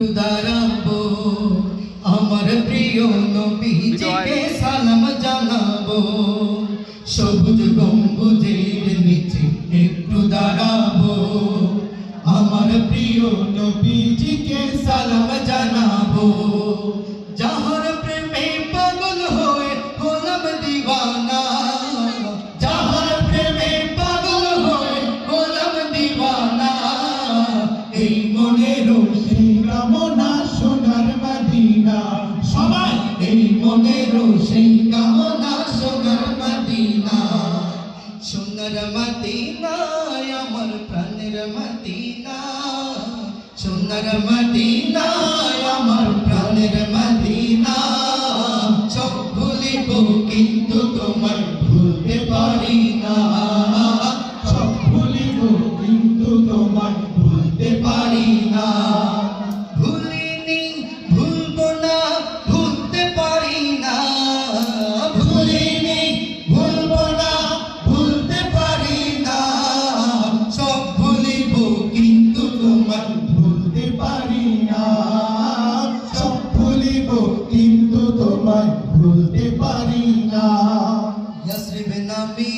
দাঁড়াবো আমার প্রিয় নবীজিকে সালাম জানাবো সবুজ গম্বুজের নিচে একটু দাঁড়াবো আমার প্রিয় নবীজিকে সালাম জানাবো যাহার প্রেমে পাগল হয়ে হলাম দিওয়ানা যাহার প্রেমে পাগল হয়ে হলাম দিওয়ানা এই মনের কামনা সোনার মদিনা সবাই এই মনের সেই কামনা সোনার মদিনা সোনার মদিনা আমার প্রাণের মদিনা সোনার মদিনা আমার প্রাণের মদিনা সব ভুলিব কিন্তু তোমায় ভুলতে পারি না সব ভুলিব কিন্তু তোমায় ভুলতে পারি না ভুলতে পারি না ইয়াসরিব নামে